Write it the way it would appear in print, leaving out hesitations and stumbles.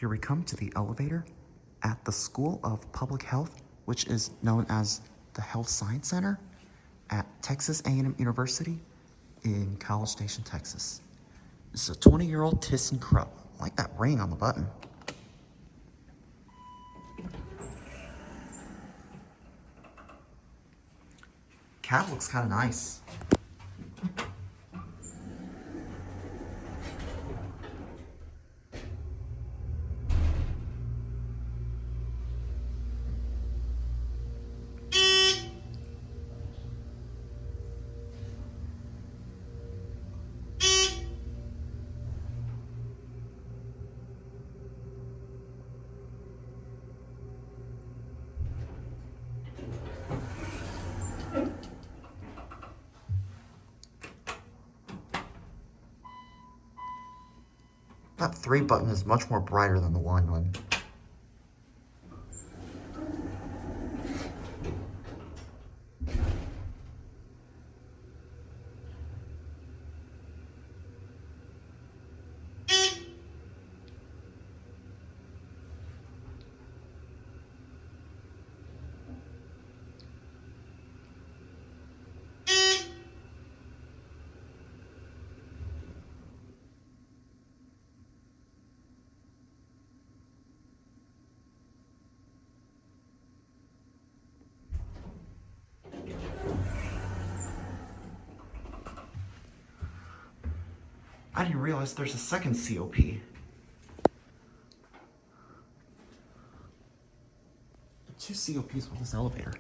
Here we come to the elevator at the School of Public Health, which is known as the Health Science Center at Texas A&M University in College Station, Texas. This is a 20-year-old ThyssenKrupp. I like that ring on the button. Cab looks kind of nice. That 3 button is much more brighter than the 1 one. I didn't realize there's a second COP. Two COPs with this elevator.